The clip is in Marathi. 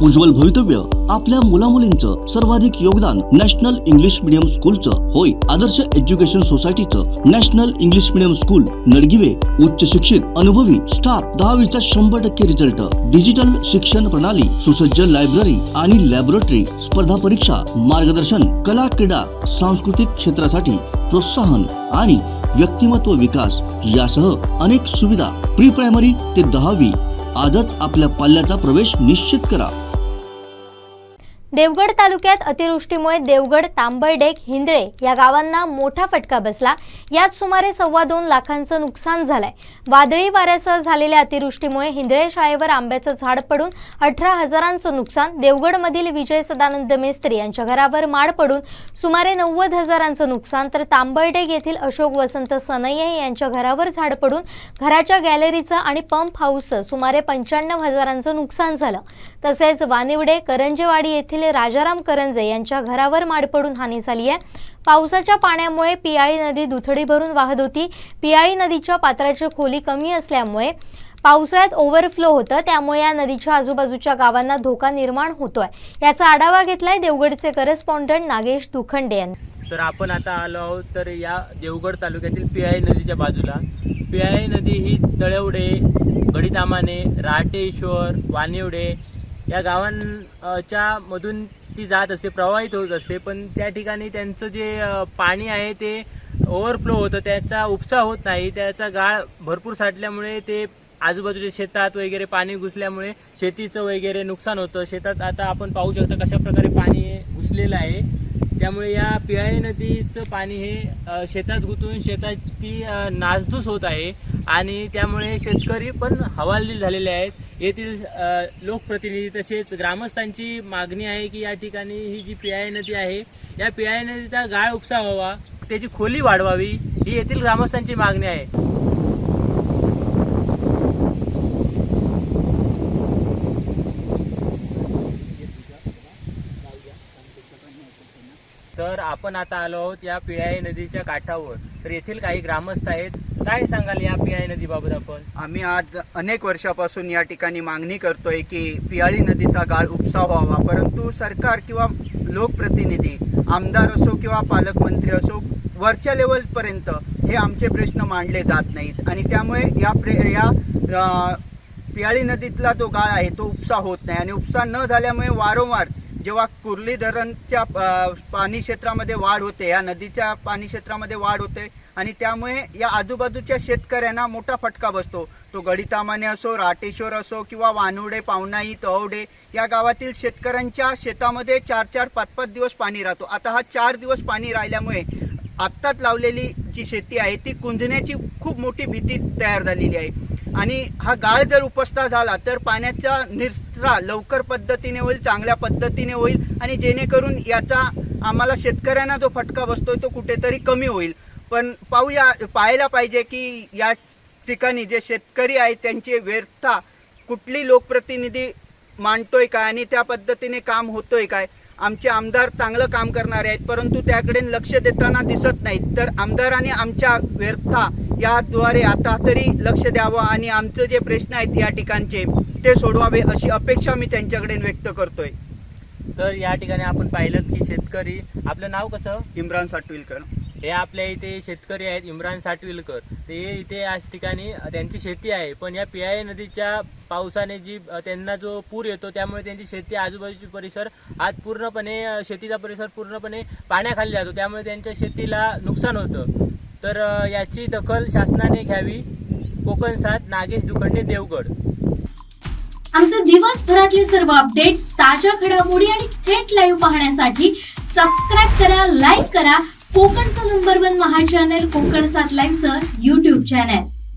उज्ज्वल भवितव्य आपल्या मुलामुलींचं सर्वाधिक योगदान नॅशनल इंग्लिश मीडियम स्कूलचं होय। आदर्श एज्युकेशन सोसायटीचं national English medium school Nadgive उच्च शिक्षित अनुभवी स्टाफ 10वीचा 100% रिझल्ट, डिजिटल शिक्षण प्रणाली, सुसज्ज लायब्ररी आणि लॅबोरेटरी, स्पर्धा परीक्षा मार्गदर्शन, कला क्रीडा सांस्कृतिक क्षेत्रासाठी प्रोत्साहन आणि व्यक्तिमत्व विकास यासह अनेक सुविधा। प्री प्रायमरी ते 10वी आजच आपल्या पाल्याचा प्रवेश निश्चित करा। देवगड तालुक्यात अतिवृष्टीमुळे देवगड, तांबळडेक, हिंदळे या गावांना मोठा फटका बसला। यात सुमारे 2.25 लाखांचं नुकसान झालंय। वादळी वाऱ्यासह झालेल्या अतिवृष्टीमुळे हिंदळे शाळेवर आंब्याचं झाड पडून 18,000चं नुकसान, देवगडमधील विजय सदानंद मेस्त्री यांच्या घरावर माड पडून सुमारे 90,000चं नुकसान, तर तांबळडेक येथील अशोक वसंत सनये यांच्या घरावर झाड पडून घराच्या गॅलरीचं आणि पंप हाऊसचं सुमारे 95,000चं नुकसान झालं। तसेच वानिवडे, करंजेवाडी येथील राजाराम करंजे यांच्या घरावर माड पडून हानी झाली आहे। पावसाच्या पाण्यामुळे पियाळी नदी दुथडी भरून वाहत होती। पियाळी नदीच्या पात्राची खोली कमी असल्यामुळे पावसाळ्यात ओव्हरफ्लो होतं, त्यामुळे या नदीच्या आजूबाजूच्या गावांना धोका निर्माण होतोय। याचा आढावा घेतलाय देवगडचे करेस्पॉन्डंट नागेश दुखंडे यांनी। तर आपण आता आलो आहोत तर या देवगड तालुक्यातील पियाळी नदीच्या बाजूला। पियाळी नदी ही तळवडे, गडीतामाने, राटेश्वर, वानिवडे या गावांच्या मधून ती जात असते, प्रवाहित होत असते। पण त्या ठिकाणी त्यांचं जे पाणी आहे ते ओव्हरफ्लो होतं, त्याचा उपसा होत नाही। त्याचा गाळ भरपूर साठल्यामुळे ते आजूबाजूच्या शेतात वगैरे पाणी घुसल्यामुळे शेतीचं वगैरे नुकसान होतं। शेतात आता आपण पाहू शकता कशा प्रकारे पाणी घुसलेलं आहे। त्यामुळे या पियाळी नदीचं पाणी हे शेतात गुंतून शेताची नासधूस होत आहे आणि त्यामुळे शेतकरी पण हवालदिल झालेले आहेत। येथील लोकप्रतिनिधी तसेच ग्रामस्थांची मागणी आहे की या ठिकाणी ही जी पियाळी नदी आहे या पियाळी नदीचा गाळ उपसा व्हावा, त्याची खोली वाढवावी, ही येथील ग्रामस्थांची मागणी आहे। तर आपण आता आलो आहोत या पियाळी नदीच्या काठावर। तर येथील काही ग्रामस्थ आहेत, काय सांगाल या पियाळी नदीबाबत आपण? आम्ही आज अनेक वर्षापासून या ठिकाणी मागणी करतोय की पियाळी नदीचा गाळ उपसा व्हावा, परंतु सरकार किंवा लोकप्रतिनिधी, आमदार असो किंवा पालकमंत्री असो, वरच्या लेवलपर्यंत हे आमचे प्रश्न मांडले जात नाहीत आणि त्यामुळे या पियाळी नदीतला जो गाळ आहे तो उपसा होत नाही आणि उपसा न झाल्यामुळे वारंवार जेव्हा कुर्ली धरणच्या पाणी क्षेत्रामध्ये वाढ होते, या नदीच्या पाणी क्षेत्रामध्ये वाढ होते आणि त्यामुळे या आजूबाजूच्या शेतकऱ्यांना मोठा फटका बसतो। तो गडीतामाने असो, राटेश्वर असो किंवा वानुडे, पावनाई, तवडे या गावातील शेतकऱ्यांच्या शेतामध्ये 4-4, 5-5 दिवस पाणी राहतो। आता हा 4 दिवस पाणी राहिल्यामुळे आत्ताच लावलेली जी शेती आहे ती कुंजण्याची खूप मोठी भीती तयार झालेली आहे आणि हा गाळ जर उपसा झाला तर पाण्याचा निचरा लवकर पद्धतीने होईल, चांगल्या पद्धतीने होईल आणि जेणेकरून याचा आम्हाला शेतकऱ्यांना जो फटका बसतोय तो कुठेतरी कमी होईल। पण पाहायला पाहिजे की या ठिकाणी जे शेतकरी आहेत त्यांची व्यर्थता कुठली लोकप्रतिनिधी मांडतोय काय आणि त्या पद्धतीने काम होतोय काय। आमचे आमदार चांगलं काम करणारे आहेत परंतु त्याकडे लक्ष देताना दिसत नाहीत। तर आमदारांनी आमच्या व्यर्थता याद्वारे आता तरी लक्ष द्यावं आणि आमचे जे प्रश्न आहेत या ठिकाणचे ते सोडवावे अशी अपेक्षा मी त्यांच्याकडे व्यक्त करतोय। तर या ठिकाणी आपण पाहिलं की शेतकरी, आपलं नाव कसं? इम्रान साटविलकर। हे आपल्या इथे शेतकरी आहेत इम्रान साटविलकर। ते इथे या ठिकाणी त्यांची शेती आहे, पण या पियाळी नदीच्या पावसाने जी त्यांना जो पूर येतो त्यामुळे त्यांची शेती, आजूबाजूची परिसर आज पूर्णपणे शेतीचा परिसर पूर्णपणे पाण्याखाली जातो, त्यामुळे त्यांच्या शेतीला नुकसान होतं। तर याची दखल शासनाने घ्यावी। कोकण 7, नागेश दुखंडे, देवगड। आमचे दिवसभरातले सर्व अपडेट्स, ताज्या घडामोडी आणि थेट लाईव्ह पाहण्यासाठी सबस्क्राईब करा, लाईक करा कोकणचं नंबर 1 महा चॅनल कोकण 7 लाईव्हचं YouTube चॅनल।